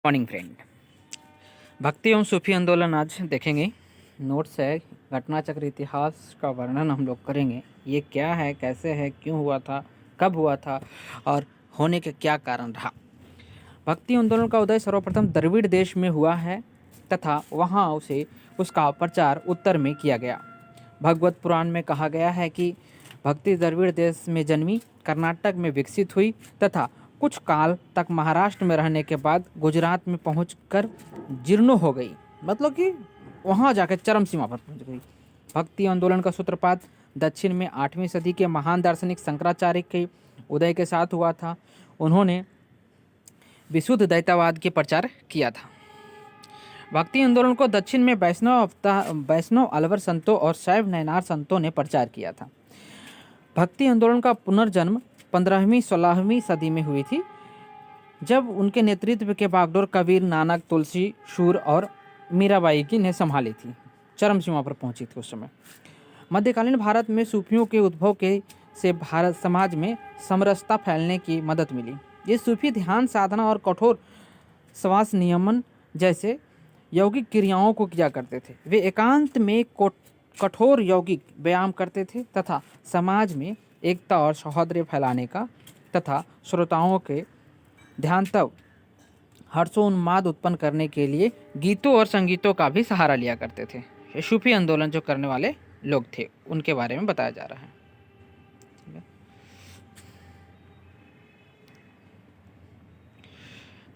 Morning friend. भक्ति एवं सूफी आंदोलन आज देखेंगे। नोट्स है, घटना चक्र इतिहास का वर्णन हम लोग करेंगे। ये क्या है, कैसे है, क्यों हुआ था, कब हुआ था और होने के क्या कारण रहा। भक्ति आंदोलन का उदय सर्वप्रथम द्रविड़ देश में हुआ है तथा वहाँ उसका प्रचार उत्तर में किया गया। भगवत पुराण में कहा गया है कि भक्ति द्रविड़ देश में जन्मी, कर्नाटक में विकसित हुई तथा कुछ काल तक महाराष्ट्र में रहने के बाद गुजरात में पहुंचकर जीर्ण हो गई। मतलब कि वहां जाकर चरम सीमा पर पहुंच गई। भक्ति आंदोलन का सूत्रपात दक्षिण में 8वीं सदी के महान दार्शनिक शंकराचार्य के उदय के साथ हुआ था। उन्होंने विशुद्ध द्वैतवाद के प्रचार किया था। भक्ति आंदोलन को दक्षिण में वैष्णव अलवर संतों और शैव नयनार संतों ने प्रचार किया था। भक्ति आंदोलन का पुनर्जन्म 15वीं-16वीं सदी में हुई थी, जब उनके नेतृत्व के बागडोर कबीर, नानक, तुलसी, शूर और मीराबाई की ने संभाली थी। चरम सीमा पर पहुंची थी उस समय। मध्यकालीन भारत में सूफियों के उद्भव से भारत समाज में समरसता फैलने की मदद मिली। ये सूफी ध्यान साधना और कठोर श्वास नियमन जैसे यौगिक क्रियाओं को किया करते थे। वे एकांत में कठोर यौगिक व्यायाम करते थे तथा समाज में एकता और सौहार्द फैलाने का तथा श्रोताओं के ध्यानतव हर्षोन्माद उत्पन्न करने के लिए गीतों और संगीतों का भी सहारा लिया करते थे। ये सूफी आंदोलन जो करने वाले लोग थे उनके बारे में बताया जा रहा है।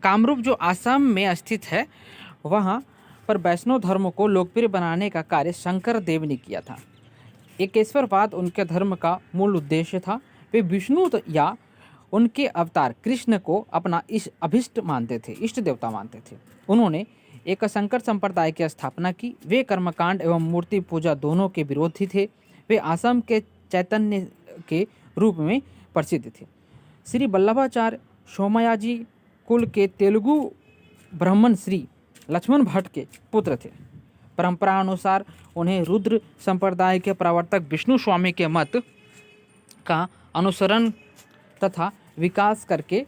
कामरूप जो आसाम में स्थित है, वहाँ पर वैष्णव धर्म को लोकप्रिय बनाने का कार्य शंकर देव ने किया था। एकेश्वरवाद उनके धर्म का मूल उद्देश्य था। वे विष्णु या उनके अवतार कृष्ण को अपना अभिष्ट मानते थे, इष्ट देवता मानते थे। उन्होंने एक शंकर संप्रदाय की स्थापना की। वे कर्मकांड एवं मूर्ति पूजा दोनों के विरोधी थे। वे असम के चैतन्य के रूप में प्रसिद्ध थे। श्री वल्लभाचार्य सोमयाजी कुल के तेलुगु ब्राह्मण श्री लक्ष्मण भट्ट के पुत्र थे। परंपरा अनुसार उन्हें रुद्र संप्रदाय के प्रवर्तक विष्णु स्वामी के मत का अनुसरण तथा विकास करके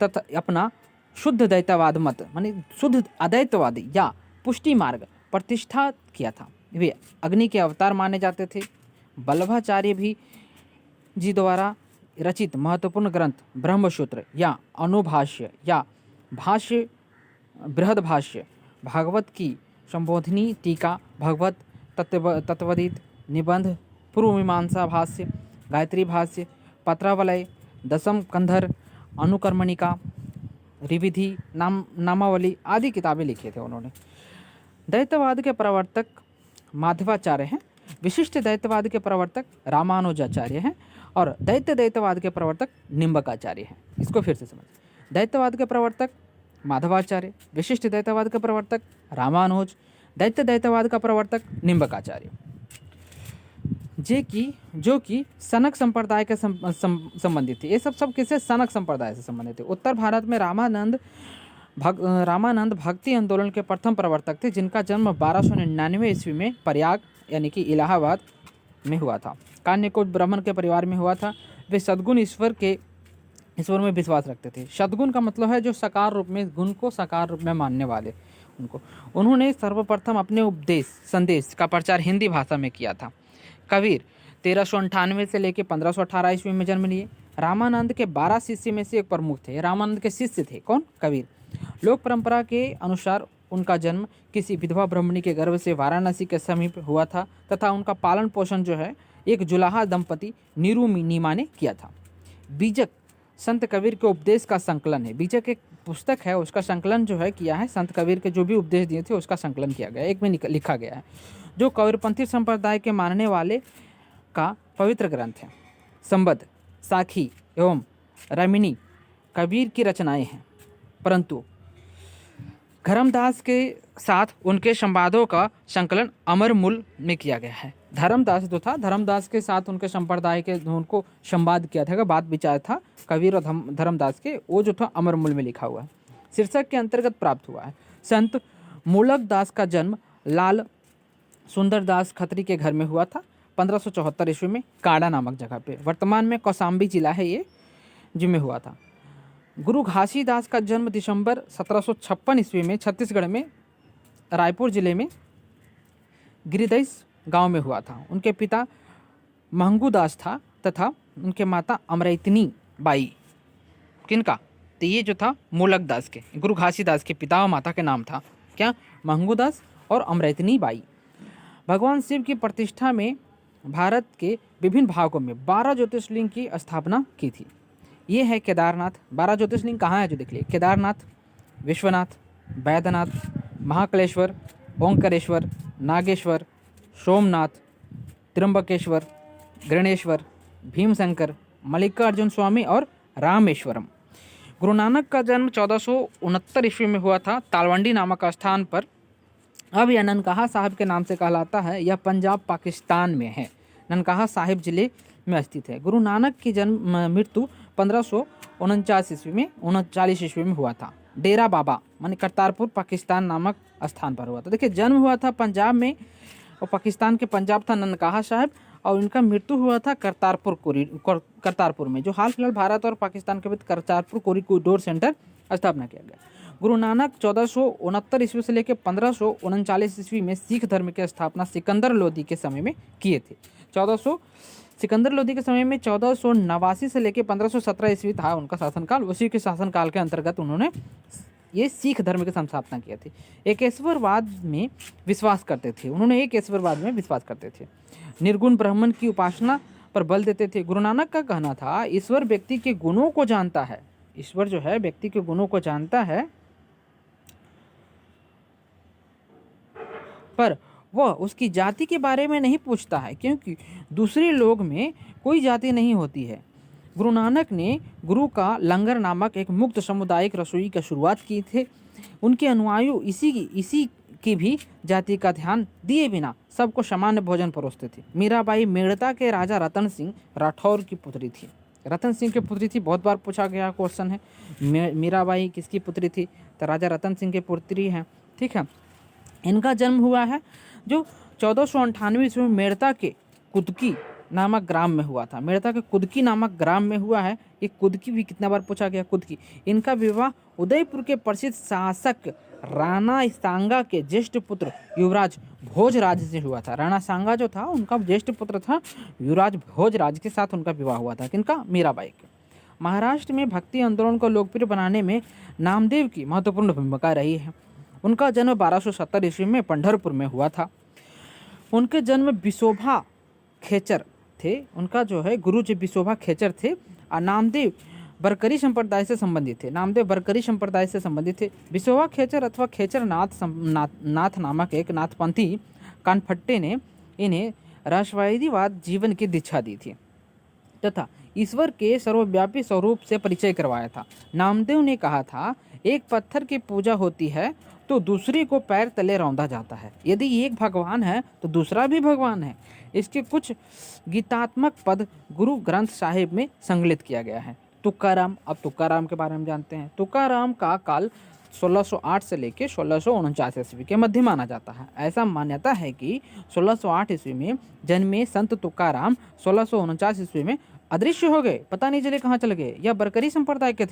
तथा अपना शुद्ध द्वैतवाद मत मानी शुद्ध अद्वैतवाद या पुष्टि मार्ग प्रतिष्ठा किया था। वे अग्नि के अवतार माने जाते थे। वल्लभाचार्य भी जी द्वारा रचित महत्वपूर्ण ग्रंथ ब्रह्मसूत्र या अनुभाष्य या भाष्य, बृहद भाष्य, भागवत की संबोधिनी टीका, भगवत तत्वदित निबंध, पूर्व मीमांसा भाष्य, गायत्री भाष्य, पत्रावलय, दशम कंधर, अनुकर्मणिका, रिविधि, नामावली आदि किताबें लिखे थे उन्होंने। द्वैतवाद के प्रवर्तक माधवाचार्य हैं। विशिष्ट द्वैतवाद के प्रवर्तक रामानुजाचार्य हैं और द्वैतवाद के प्रवर्तक निम्बकाचार्य हैं। इसको फिर से समझ। द्वैतवाद के प्रवर्तक माधवाचार्य, विशिष्ट द्वैतवाद का प्रवर्तक रामानुज, द्वैतवाद का प्रवर्तक निम्बकाचार्य, जो कि सनक संप्रदाय के संबंधित थे। ये सब किससे? सनक संप्रदाय से संबंधित थे। उत्तर भारत में रामानंद भक्ति आंदोलन के प्रथम प्रवर्तक थे, जिनका जन्म 1299 ईस्वी में प्रयाग यानी कि इलाहाबाद में हुआ था। कान्यकोट ब्राह्मण के परिवार में हुआ था। वे सद्गुण ईश्वर में विश्वास रखते थे। सद्गुण का मतलब है जो साकार रूप में, गुण को साकार रूप में मानने वाले उन्होंने सर्वप्रथम अपने संदेश का प्रचार हिंदी भाषा में किया था। कबीर 1398 से लेकर 1518 ईस्वी में जन्म लिए। रामानंद के 12 शिष्य में से एक प्रमुख थे। रामानंद के शिष्य थे कौन? कबीर। लोक परंपरा के अनुसार उनका जन्म किसी विधवा ब्राह्मणी के गर्भ से वाराणसी के समीप हुआ था तथा उनका पालन पोषण जो है एक जुलाहा दंपति नीरू नीमा ने किया था। बीजक संत कबीर के उपदेश का संकलन है। बीजक एक पुस्तक है, उसका संकलन जो है किया है। संत कबीर के जो भी उपदेश दिए थे उसका संकलन किया गया, एक में लिखा गया है, जो कबीरपंथी संप्रदाय के मानने वाले का पवित्र ग्रंथ है। संबद्ध, साखी एवं रमिनी कबीर की रचनाएं हैं, परंतु धर्मदास के साथ उनके संवादों का संकलन अमरमूल में किया गया है। धर्मदास के साथ उनके संप्रदाय के उनको संवाद किया था, बात विचार था कबीर और धर्मदास के, वो जो था अमरमूल में लिखा हुआ है। शीर्षक के अंतर्गत प्राप्त हुआ है। संत मूलक दास का जन्म लाल सुंदर दास खत्री के घर में हुआ था 1574 ईस्वी में, काड़ा नामक जगह पे। वर्तमान में कौशाम्बी जिला है ये, जिसमें हुआ था। गुरु घासीदास का जन्म दिसंबर 1756 ईस्वी में छत्तीसगढ़ में रायपुर जिले में गिरिदईस गांव में हुआ था। उनके पिता महंगू दास था तथा उनके माता अमरैतनी बाई। किनका? तो ये जो था मूलक दास के, गुरु घासीदास के पिता और माता के नाम था क्या? महंगू दास और अमरैतनी बाई। भगवान शिव की प्रतिष्ठा में भारत के विभिन्न भागों में 12 ज्योतिर्लिंग की स्थापना की थी। ये है केदारनाथ। 12 ज्योतिर्लिंग कहाँ है जो देख लिए? केदारनाथ, विश्वनाथ, बैद्यनाथ, महाकालेश्वर, ओंकारेश्वर, नागेश्वर, सोमनाथ, त्र्यंबकेश्वर, गणेश्वर, भीमशंकर, मल्लिकार्जुन स्वामी और रामेश्वरम। गुरु नानक का जन्म 1469 ईस्वी में हुआ था तालवंडी नामक स्थान पर। अब यह ननकाहा साहिब के नाम से कहलाता है। यह पंजाब पाकिस्तान में है। ननकाहा साहिब जिले में स्थित है। गुरु नानक की मृत्यु 1549 ईस्वी में हुआ था। डेरा बाबा माने करतारपुर पाकिस्तान नामक स्थान पर हुआ था। देखिए, जन्म हुआ था पंजाब में और पाकिस्तान के पंजाब था ननकाहा साहिब, और उनका मृत्यु हुआ था करतारपुर में, जो हाल फिलहाल भारत और पाकिस्तान के बीच करतारपुर कॉरिडोर सेंटर स्थापना किया गया। गुरु नानक 1469 ईस्वी से लेकर 1539 ईस्वी में सिख धर्म की स्थापना सिकंदर लोदी के समय में किए थे। सिकंदर लोदी के समय में 1489 से लेकर 1517 ईस्वी था उनका शासनकाल। उसी के शासनकाल के अंतर्गत उन्होंने ये सिख धर्म की स्थापना किया थी। एकेश्वरवाद में विश्वास करते थे। उन्होंने एकेश्वरवाद में विश्वास करते थे। निर्गुण ब्राह्मण की उपासना पर बल देते थे। गुरु नानक का कहना था, ईश्वर व्यक्ति के गुणों को जानता है। ईश्वर जो है व्यक्ति के गुणों को जानता है, पर वह उसकी जाति के बारे में नहीं पूछता है, क्योंकि दूसरे लोग में कोई जाति नहीं होती है। गुरु नानक ने गुरु का लंगर नामक एक मुक्त सामुदायिक रसोई की शुरुआत की थी। उनके अनुयायी इसी की भी जाति का ध्यान दिए बिना सबको सामान्य भोजन परोसते थे। मीराबाई मेड़ता के राजा रतन सिंह राठौर की पुत्री थी। रतन सिंह की पुत्री थी, बहुत बार पूछा गया क्वेश्चन है। मीराबाई किसकी पुत्री थी? तो राजा रतन सिंह की पुत्री है। ठीक है, इनका जन्म हुआ है जो 1498 ईस्वी में मेड़ता के कुदकी नामक ग्राम में हुआ था। मेड़ता के कुदकी नामक ग्राम में हुआ है। ये कुदकी भी कितना बार पूछा गया, कुदकी। इनका विवाह उदयपुर के प्रसिद्ध शासक राणा सांगा के ज्येष्ठ पुत्र युवराज भोजराज से हुआ था। राणा सांगा जो था उनका ज्येष्ठ पुत्र था युवराज भोजराज के साथ उनका विवाह हुआ था। किनका? मीराबाई के। महाराष्ट्र में भक्ति आंदोलन को लोकप्रिय बनाने में नामदेव की महत्वपूर्ण भूमिका रही है। उनका जन्म 1270 ईस्वी में पंढरपुर में हुआ था। उनके जन्म विशोभा खेचर थे। उनका जो है गुरु जी विशोभा खेचर थे और नामदेव बरकरी संप्रदाय से संबंधित थे। नामदेव बरकरी संप्रदाय से संबंधित थे। विशोभा खेचर अथवा खेचर नाथ नामक एक नाथपंथी कानफट्टे ने इन्हें रहस्यवादीवाद जीवन की दीक्षा दी थी तथा ईश्वर के सर्वव्यापी स्वरूप से परिचय करवाया था। नामदेव ने कहा था, एक पत्थर की पूजा होती है तो दूसरे को पैर तले रौंदा जाता है। यदि एक भगवान है तो दूसरा भी भगवान है। इसके कुछ गीतात्मक पद गुरु ग्रंथ साहिब में संकलित किया गया है। तुकाराम, अब तुकाराम के बारे में जानते हैं। तुकाराम का काल 1608 से लेकर 1649 ईस्वी के मध्य माना जाता है। ऐसा मान्यता है कि 1608 ईस्वी में जन्मे संत तुकाराम 1649 ईस्वी में अदृश्य हो गए, पता नहीं चले कहाँ चले गए। यह बरकरी संप्रदाय के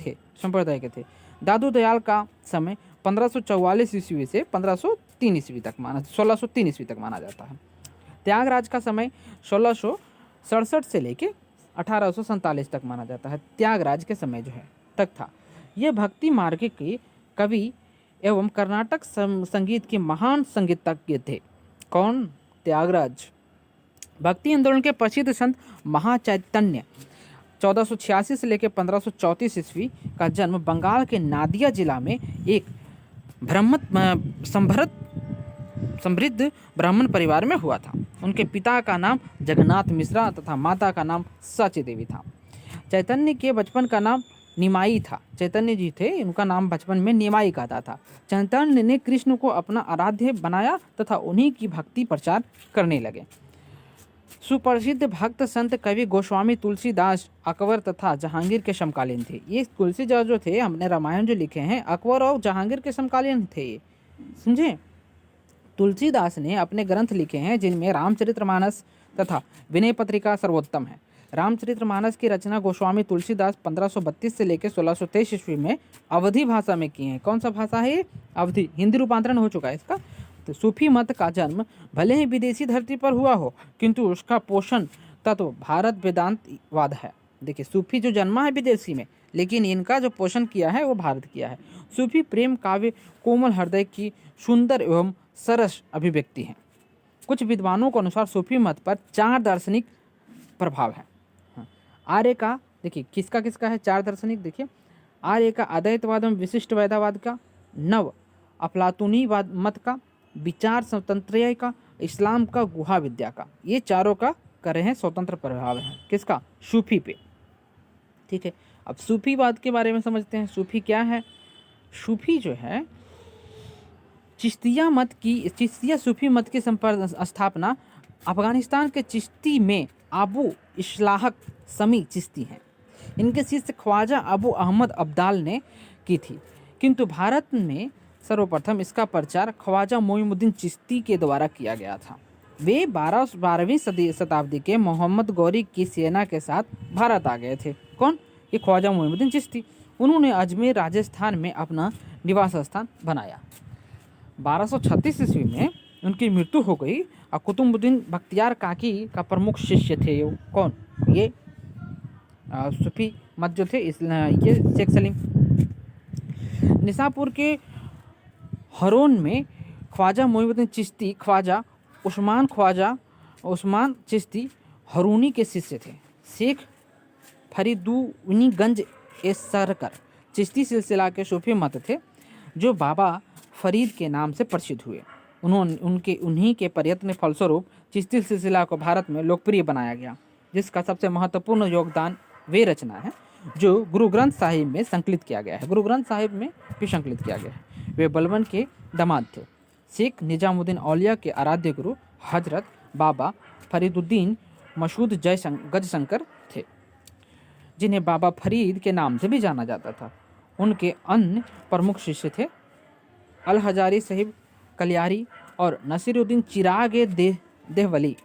थे। दादू दयाल का समय 1544 ईस्वी से 1603 ईस्वी तक माना जाता है। त्यागराज का समय 1667 से लेके 1847 तक माना जाता है। त्यागराज के समय जो है तक था। यह भक्ति मार्ग के कवि एवं कर्नाटक संगीत के महान संगीतज्ञ थे। कौन? त्यागराज। भक्ति आंदोलन के प्रसिद्ध संत महाचैतन्य 1486 से लेकर 1534 ईस्वी का जन्म बंगाल के नादिया जिला में एक समृद्ध ब्राह्मण परिवार में हुआ था। उनके पिता का नाम जगन्नाथ मिश्रा तथा माता का नाम सची देवी था। चैतन्य के बचपन का नाम निमाई था। चैतन्य जी थे, उनका नाम बचपन में निमाई कहता था। चैतन्य ने कृष्ण को अपना आराध्य बनाया तथा उन्हीं की भक्ति प्रचार करने लगे। सुप्रसिद्ध भक्त संत कवि गोस्वामी तुलसीदास अकबर तथा जहांगीर के समकालीन थे। ये तुलसीदास जो थे, हमने रामायण जो लिखे हैं, अकबर और जहांगीर के समकालीन थे ये, समझे। तुलसीदास ने अपने ग्रंथ लिखे हैं जिनमें रामचरितमानस तथा विनय पत्रिका सर्वोत्तम है। रामचरितमानस की रचना गोस्वामी तुलसीदास 1532 से लेकर 1623 ईस्वी में अवधी भाषा में किए हैं। कौन सा भाषा है ये? अवधी। हिंदी रूपांतरण हो चुका है इसका। तो सूफी मत का जन्म भले ही विदेशी धरती पर हुआ हो, किंतु उसका पोषण तत्व भारत वेदांतवाद है। देखिए, सूफी जो जन्मा है विदेशी में, लेकिन इनका जो पोषण किया है वो भारत किया है। सूफी प्रेम काव्य कोमल हृदय की सुंदर एवं सरस अभिव्यक्ति है। कुछ विद्वानों के अनुसार सूफी मत पर 4 दार्शनिक प्रभाव है। आर्य का, देखिए किसका किसका है 4 दार्शनिक, देखिए आर्य का अद्वैतवाद एवं विशिष्ट वैदावाद का, नव अफलातूनी मत का, विचार स्वतंत्र का, इस्लाम का, गुहा विद्या का, ये चारों का कर रहे हैं स्वतंत्र प्रभाव है। किसका? सूफी पे। ठीक है, अब सूफीवाद के बारे में समझते हैं। सूफी क्या है? सूफी जो है चिश्तिया सूफी मत की स्थापना अफगानिस्तान के चिश्ती में अबू इस्लाहक समी चिश्ती हैं। इनके शिष्य ख्वाजा अबू अहमद अब्दाल ने की थी, किंतु भारत में सर्वप्रथम इसका प्रचार ख्वाजा मोइनुद्दीन चिश्ती के द्वारा किया गया था। वे 12वीं शताब्दी के मोहम्मद गौरी की सेना के साथ भारत आ गए थे। कौन? ये ख्वाजा मोइनुद्दीन चिश्ती। उन्होंने अजमेर राजस्थान में अपना निवास स्थान बनाया। 1236 ईस्वी में उनकी मृत्यु हो गई और कुतुबुद्दीन बख्तियार काकी का प्रमुख शिष्य थे। ये कौन? ये सूफी मत जो थे ये शेख सलीम। निसापुर के हरोन में ख्वाजा मोइनुद्दीन चिश्ती ख्वाजा उस्मान चिश्ती हरूनी के शिष्य थे। शेख फरीदुनीगंज सरकर चिश्ती सिलसिला के सूफी मत थे, जो बाबा फरीद के नाम से प्रसिद्ध हुए। उन्हीं के प्रयत्न फलस्वरूप चिश्ती सिलसिला को भारत में लोकप्रिय बनाया गया, जिसका सबसे महत्वपूर्ण योगदान वे रचना है जो गुरु ग्रंथ साहिब में संकलित किया गया है। गुरु ग्रंथ साहिब में भी संकलित किया गया है। वे बलबन के दामाद थे। शेख निजामुद्दीन औलिया के आराध्य गुरु हजरत बाबा फरीदुद्दीन मसूद गजशंकर थे, जिन्हें बाबा फरीद के नाम से भी जाना जाता था। उनके अन्य प्रमुख शिष्य थे अल हजारी साहिब कलियारी और नसीरुद्दीन चिराग देहवली।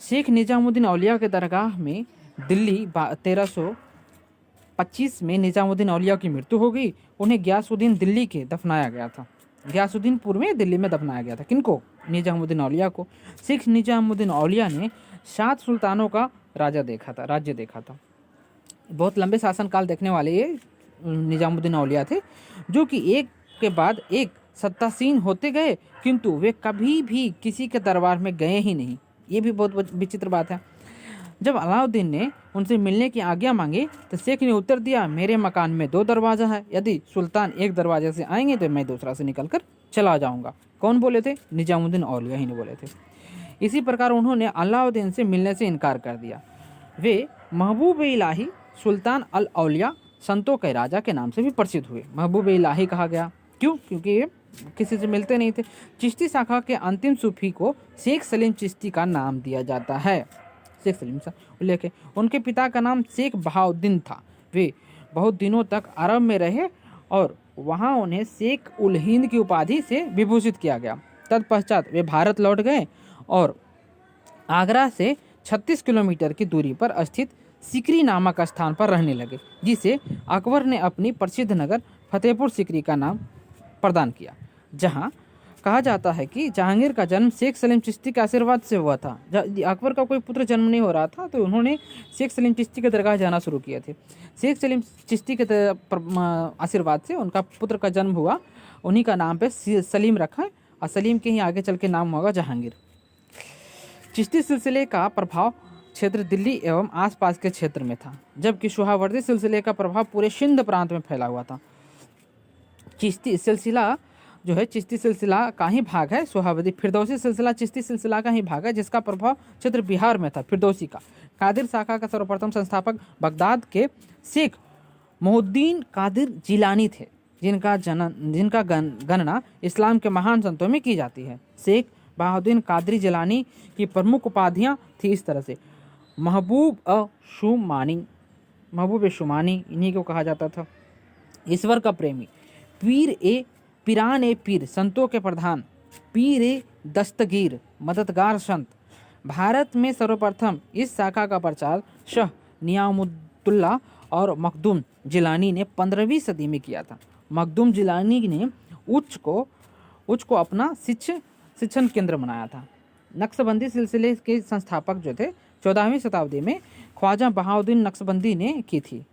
शेख निजामुद्दीन औलिया के दरगाह में दिल्ली 1325 में निजामुद्दीन औलिया की मृत्यु हो गई। उन्हें गयासुद्दीन दिल्ली के दफनाया गया था। गयासुद्दीनपुर में दिल्ली में दफनाया गया था। किनको? निजामुद्दीन औलिया को। शेख निजामुद्दीन औलिया ने 7 सुल्तानों का राज्य देखा था। बहुत लंबे शासनकाल देखने वाले ये निजामुद्दीन औलिया थे, जो कि एक के बाद एक सत्तासीन होते गए, किंतु वे कभी भी किसी के दरबार में गए ही नहीं। ये भी बहुत विचित्र बात है। जब अलाउद्दीन ने उनसे मिलने की आज्ञा मांगी तो शेख ने उत्तर दिया, मेरे मकान में 2 दरवाजा है, यदि सुल्तान एक दरवाजे से आएंगे तो मैं दूसरा से निकलकर चला जाऊंगा। कौन बोले थे? निजामुद्दीन औलिया ही ने बोले थे। इसी प्रकार उन्होंने अलाउद्दीन से मिलने से इनकार कर दिया। वे महबूब इलाही सुल्तान अल औलिया संतों के राजा के नाम से भी प्रसिद्ध हुए। महबूब इलाही कहा गया क्यों? क्योंकि ये किसी से मिलते नहीं थे। चिश्ती शाखा के अंतिम सूफी को शेख सलीम चिश्ती का नाम दिया जाता है। शेख सलीम सा उल्लेख है। उनके पिता का नाम शेख बहाउद्दीन था। वे बहुत दिनों तक अरब में रहे और वहाँ उन्हें शेख उल हिंद की उपाधि से विभूषित किया गया। तत्पश्चात वे भारत लौट गए और आगरा से 36 किलोमीटर की दूरी पर स्थित सिकरी नामक स्थान पर रहने लगे, जिसे अकबर ने अपनी प्रसिद्ध नगर फतेहपुर सिकरी का नाम प्रदान किया। जहाँ कहा जाता है कि जहांगीर का जन्म शेख सलीम चिश्ती के आशीर्वाद से हुआ था। अकबर का कोई पुत्र जन्म नहीं हो रहा था तो उन्होंने शेख सलीम चिश्ती के दरगाह जाना शुरू किए थे। शेख सलीम चिश्ती के आशीर्वाद से उनका पुत्र का जन्म हुआ। उन्हीं का नाम पे सलीम रखा और सलीम के ही आगे चल के नाम होगा जहांगीर। चिश्ती सिलसिले का प्रभाव क्षेत्र दिल्ली एवं आसपास के क्षेत्र में था, जबकि सुहावर्दी सिलसिले का प्रभाव पूरे सिंध प्रांत में फैला हुआ था। चिश्ती सिलसिला जो है चिश्ती सिलसिला का ही भाग है। सुहावर्दी फिरदौसी सिलसिला चिश्ती सिलसिला का ही भाग है, जिसका प्रभाव क्षेत्र बिहार में था। फिरदौसी का कादिर शाखा का सर्वप्रथम संस्थापक बगदाद के शेख मोहुद्दीन कादिर जिलानी थे, जिनका गणना इस्लाम के महान संतों में की जाती है। शेख बहाउद्दीन कादरी जिलानी की प्रमुख उपाधियाँ थी इस तरह से: महबूब शुमानी इन्हीं को कहा जाता था। ईश्वर का प्रेमी, पीरान ए पीर संतों के प्रधान, पीर ए दस्तगीर मददगार संत, भारत में सर्वप्रथम इस शाखा का प्रचार शाह नियामुद्दौला और मखदूम जिलानी ने 15वीं सदी में किया था। मखदूम जिलानी ने उच्च को अपना शिक्षण केंद्र बनाया था। नक्शबंदी सिलसिले के संस्थापक जो थे 14वीं शताब्दी में ख्वाजा बहाउद्दीन नक्शबंदी ने की थी।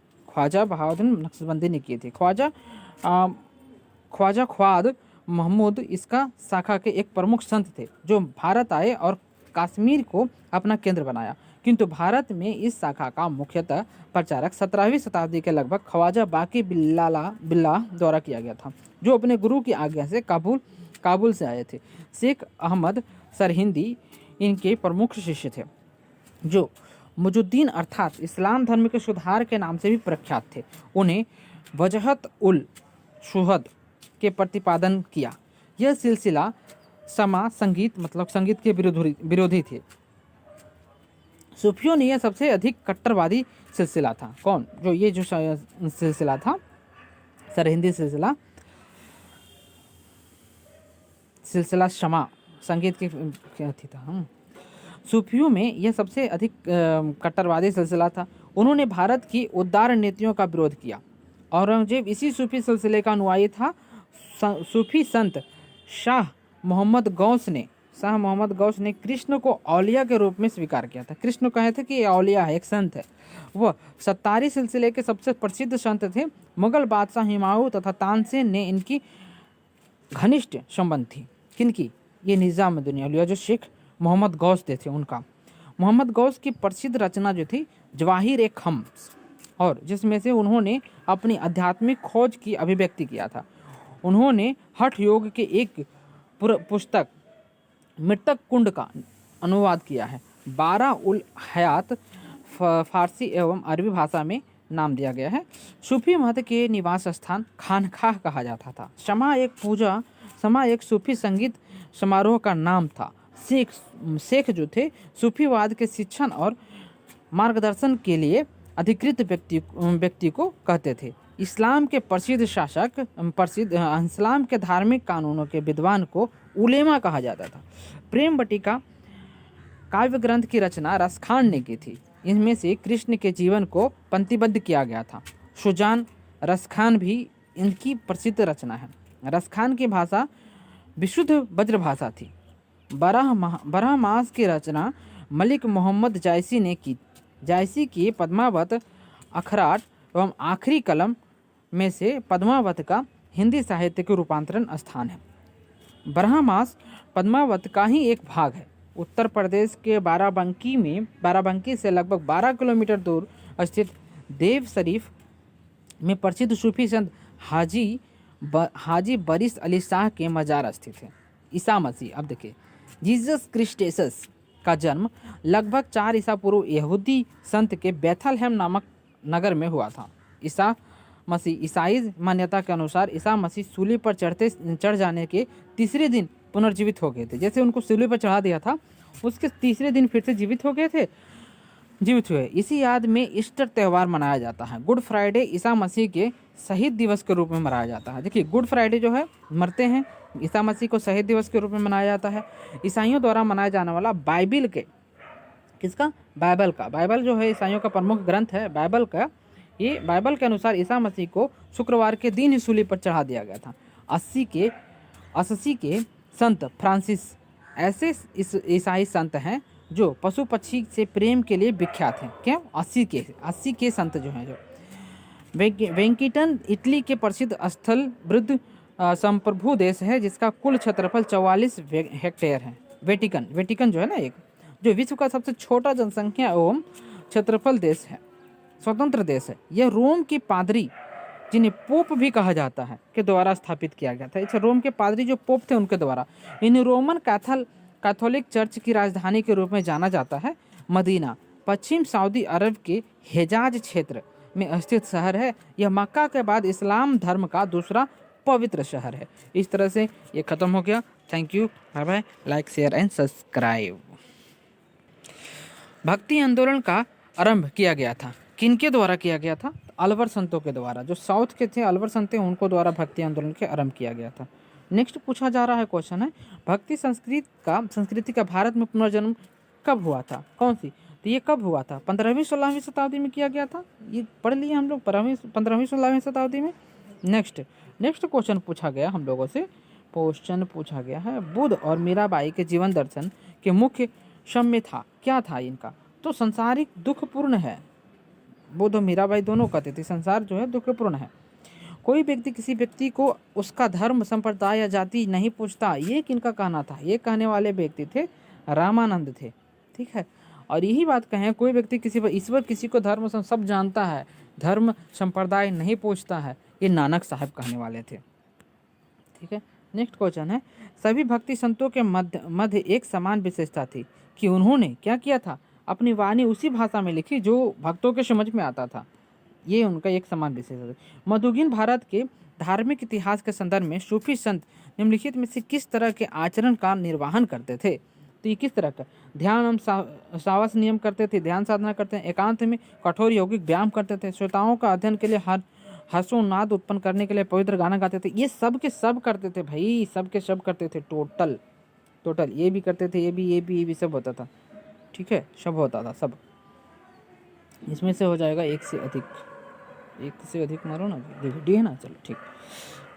ख्वाजा ख्वाद महमूद इसका शाखा के एक प्रमुख संत थे जो भारत आए और कश्मीर को अपना केंद्र बनाया, किंतु भारत में इस शाखा का मुख्यतः प्रचारक 17वीं शताब्दी के लगभग ख्वाजा बाकी बिल्लाह द्वारा किया गया था, जो अपने गुरु की आज्ञा से काबुल से आए थे। शेख अहमद सरहिंदी इनके प्रमुख शिष्य थे, जो मुजुद्दीन अर्थात इस्लाम धर्म के सुधार के नाम से भी प्रख्यात थे। उन्हें वजहत उल शुहद के प्रतिपादन किया। यह सिलसिला संगीत मतलब संगीत के विरोधी थे। सूफियों ने यह सबसे अधिक कट्टरवादी सिलसिला था। कौन? जो ये जो सिलसिला था सरहिंदी सिलसिला शमा संगीत के क्या थी था। सूफियों में यह सबसे अधिक कट्टरवादी सिलसिला था। उन्होंने भारत की उदार नीतियों का विरोध किया। औरंगजेब इसी सूफी सिलसिले का अनुयायी था। सूफी संत शाह मोहम्मद गौस ने कृष्ण को औलिया के रूप में स्वीकार किया था। कृष्ण कहे थे कि ये औलिया है, एक संत है। वह सत्तारी सिलसिले के सबसे प्रसिद्ध संत थे। मुगल बादशाह हुमायूं तथा तानसेन ने इनकी घनिष्ठ संबंध थी। किनकी? ये निज़ामुद्दीन औलिया जो शेख मोहम्मद गौस थे उनका। मोहम्मद गौस की प्रसिद्ध रचना जो थी जवाहिर-ए-खम्स, और जिसमें से उन्होंने अपनी आध्यात्मिक खोज की अभिव्यक्ति किया था। उन्होंने हठ योग के एक पुस्तक मृतक कुंड का अनुवाद किया है। 12 उल हयात फारसी एवं अरबी भाषा में नाम दिया गया है। सूफी मत के निवास स्थान खानखाह कहा जाता था। शमा एक सूफी संगीत समारोह का नाम था। शेख जो थे सूफीवाद के शिक्षण और मार्गदर्शन के लिए अधिकृत व्यक्ति को कहते थे। इस्लाम के इस्लाम के धार्मिक कानूनों के विद्वान को उलेमा कहा जाता था। प्रेम बटिका काव्य ग्रंथ की रचना रसखान ने की थी। इनमें से कृष्ण के जीवन को पंक्तिबद्ध किया गया था। शुजान रसखान भी इनकी प्रसिद्ध रचना है। रसखान की भाषा विशुद्ध ब्रज भाषा थी। 12 मास की रचना मलिक मोहम्मद जायसी ने की। जायसी की पद्मावत अखराट एवं आखिरी कलम में से पद्मावत का हिंदी साहित्य के रूपांतरण स्थान है। 12 मास पद्मावत का ही एक भाग है। उत्तर प्रदेश के बाराबंकी से लगभग 12 किलोमीटर दूर स्थित देव शरीफ में प्रसिद्ध सूफी संत हाजी बरिस अली शाह के मजार स्थित है। ईसा मसीह, अब देखिए, जीसस क्रिस्टेसस का जन्म लगभग 4 ईसा पूर्व यहूदी संत के बेथलहेम नामक नगर में हुआ था। ईसाई मान्यता के अनुसार ईसा मसीह सूली पर चढ़ जाने के तीसरे दिन पुनर्जीवित हो गए थे। जैसे उनको सूली पर चढ़ा दिया था, उसके तीसरे दिन फिर से जीवित हुए। इसी याद में ईस्टर त्यौहार मनाया जाता है। गुड फ्राइडे ईसा मसीह के शहीद दिवस के रूप में मनाया जाता है। देखिए, गुड फ्राइडे जो है मरते हैं, ईसा मसीह को शहीद दिवस के रूप में मनाया जाता है। ईसाइयों द्वारा मनाया जाने वाला बाइबल जो है ईसाइयों का प्रमुख ग्रंथ है। बाइबल के अनुसार ईसा मसीह को शुक्रवार के दिन ही सूली पर चढ़ा दिया गया था। 80 के संत फ्रांसिस ऐसे ईसाई संत हैं जो पशु पक्षी से प्रेम के लिए विख्यात हैं। क्यों? 80 के संत जो हैं। वेंकिटन इटली के प्रसिद्ध स्थल वृद्ध संप्रभु देश है, जिसका कुल क्षेत्रफल 44 हेक्टेयर है। वेटिकन जो है ना, एक जो विश्व का सबसे छोटा जनसंख्या एवं क्षेत्रफल देश है, स्वतंत्र देश है। यह रोम के पादरी, जिन्हें पोप भी कहा जाता है, के द्वारा स्थापित किया गया था। इसे रोम के पादरी जो पोप थे उनके द्वारा। इन्हें रोमन कैथोलिक चर्च की राजधानी के रूप में जाना जाता है। मदीना पश्चिम सऊदी अरब के हिजाज क्षेत्र में स्थित शहर है। यह मक्का के बाद इस्लाम धर्म का दूसरा पवित्र शहर है। इस तरह से ये खत्म हो गया। Thank you, bye bye, like share and subscribe. भक्ति आंदोलन का आरंभ किया गया था। किनके द्वारा किया गया था? अलवर संतों के द्वारा। जो साउथ के थे अलवर संत थे, उनको द्वारा भक्ति आंदोलन के आरंभ किया गया था। नेक्स्ट पूछा जा रहा है क्वेश्चन है, भक्ति संस्कृति का भारत में पुनर्जन्म कब हुआ था, कौन सी, तो ये कब हुआ था, 15वीं-16वीं शताब्दी में किया गया था। ये पढ़ लिए हम लोग 15वीं-16वीं शताब्दी में। नेक्स्ट क्वेश्चन पूछा गया हम लोगों से, क्वेश्चन पूछा गया है बुद्ध और मीराबाई के जीवन दर्शन के मुख्य सम्य था, क्या था इनका, तो संसारिक दुखपूर्ण है। बुद्ध और मीराबाई दोनों कहते थे संसार जो है दुखपूर्ण है। कोई व्यक्ति किसी व्यक्ति को उसका धर्म, संप्रदाय या जाति नहीं पूछता, ये किनका कहना था, ये कहने वाले व्यक्ति थे रामानंद थे। ठीक है, और यही बात कहें, कोई व्यक्ति किसी पर ईश्वर किसी को धर्म सब जानता है, धर्म संप्रदाय नहीं पूछता है, ये नानक साहब कहने वाले थे। ठीक है, नेक्स्ट क्वेश्चन है, सभी भक्ति संतों के मध्य एक समान विशेषता थी कि उन्होंने क्या किया था, अपनी वाणी उसी भाषा में लिखी जो भक्तों के समझ में आता था। ये उनका एक समान विशेषता है। मधुगिन भारत के धार्मिक इतिहास के संदर्भ में सूफी संत निम्नलिखित में से किस तरह के आचरण का निर्वहन करते थे, तो ये किस तरह का, ध्यान एवं सावस नियम करते थे, ध्यान साधना करते हैं, एकांत में कठोर यौगिक व्यायाम करते थे, श्रोताओं का अध्ययन के लिए हर्षोन्नाद उत्पन्न करने के लिए पवित्र गाना गाते थे। ये सब के सब करते थे भाई, सब के सब करते थे, टोटल ये भी करते थे, ये भी सब होता था। ठीक है, सब होता था सब। इसमें से हो जाएगा एक से अधिक मारो ना, डी है ना, चलो ठीक।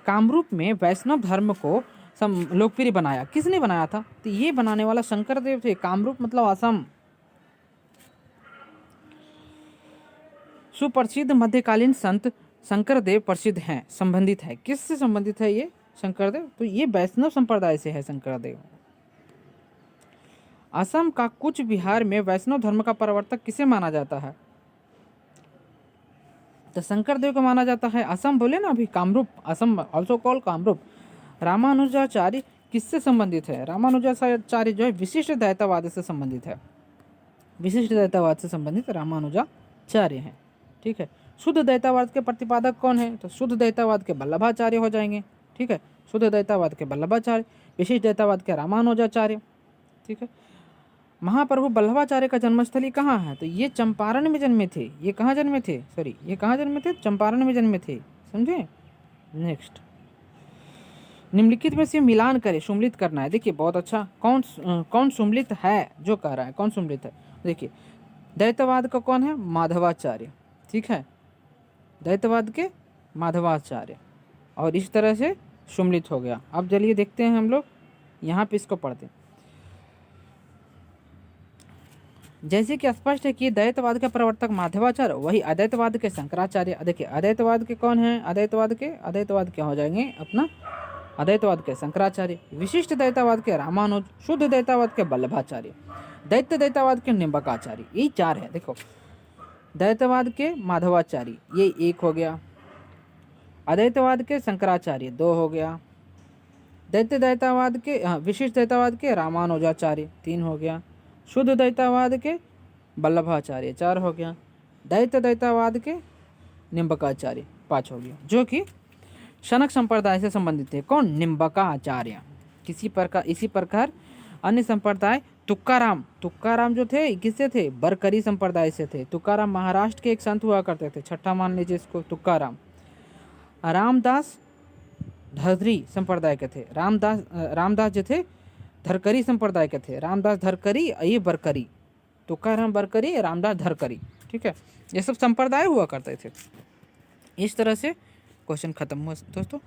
कामरूप में वैष्णव धर्म को लोकप्रिय बनाया, किसने बनाया था, तो ये बनाने वाला शंकर देव थे। कामरूप मतलब असम। सुप्रसिद्ध मध्यकालीन संत शंकर देव प्रसिद्ध हैं, संबंधित है, किससे संबंधित है ये शंकर देव, तो ये वैष्णव संप्रदाय से है शंकर देव। असम का कुछ बिहार में वैष्णव धर्म का प्रवर्तक किसे माना जाता है, तो शंकर देव को माना जाता है। असम बोले ना अभी, कामरूप, असम ऑल्सो कॉल कामरूप। रामानुजाचार्य किससे संबंधित है, रामानुजाचार्य जो है विशिष्ट द्वैतवाद से संबंधित है, विशिष्ट द्वैतवाद से संबंधित रामानुजाचार्य हैं। ठीक है, शुद्ध द्वैतवाद के प्रतिपादक कौन है, तो शुद्ध द्वैतवाद के वल्लभाचार्य हो जाएंगे। ठीक है, शुद्ध द्वैतवाद के वल्लभाचार्य, विशिष्ट द्वैतवाद के रामानुजाचार्य। ठीक है, महाप्रभु वल्लभाचार्य का जन्मस्थली कहाँ है, तो ये चंपारण में जन्मे थे। ये कहाँ जन्मे थे, ये कहाँ जन्मे थे, चंपारण में जन्मे थे, समझे। नेक्स्ट, निम्नलिखित में से मिलान करें, सुम्मिलित करना है। देखिए बहुत अच्छा, कौन सुम्मिलित है जो कह रहा है, कौन सुम्मिलित है। देखिए द्वैतवाद का कौन है, माधवाचार्य। ठीक है, द्वैतवाद के माधवाचार्य, और इस तरह से सुम्मिलित हो गया। अब चलिए देखते हैं हम लोग यहाँ पे इसको पढ़ते हैं। जैसे कि स्पष्ट है कि द्वैतवाद का प्रवर्तक माधवाचार्य, वही अद्वैतवाद के शंकराचार्य। देखिए अद्वैतवाद के कौन है, अद्वैतवाद के हो जाएंगे अपना, अद्वैतवाद के शंकराचार्य, विशिष्ट द्वैतवाद के रामानुज, शुद्ध द्वैतवाद के वल्लभाचार्य, द्वैतवाद के निम्बकाचार्य। यही चार है। देखो द्वैतवाद के माधवाचार्य ये एक हो गया, अद्वैतवाद के शंकराचार्य दो हो गया, द्वैतवाद के विशिष्ट द्वैतवाद के रामानुजाचार्य तीन हो गया, शुद्ध द्वैतवाद के वल्लभाचार्य चार हो गया, द्वैतवाद के निम्बकाचार्य पाँच हो गया, जो कि शनक संप्रदाय से संबंधित थे। कौन, निम्बकाचार्य। इसी प्रकार अन्य संप्रदाय, तुक्काराम जो थे किससे थे, बरकरी संप्रदाय से थे। तुक्काराम महाराष्ट्र के एक संत हुआ करते थे, छठा मान लीजिए इसको, तुक्काराम। रामदास धरकरी संप्रदाय के थे, रामदास जो थे धरकरी संप्रदाय के थे, रामदास धरकरी, ये बरकरी, तुक्काराम बरकरी, रामदास धरकरी। ठीक है, ये सब संप्रदाय हुआ करते थे। इस तरह से क्वेश्चन खत्म हुआ दोस्तों।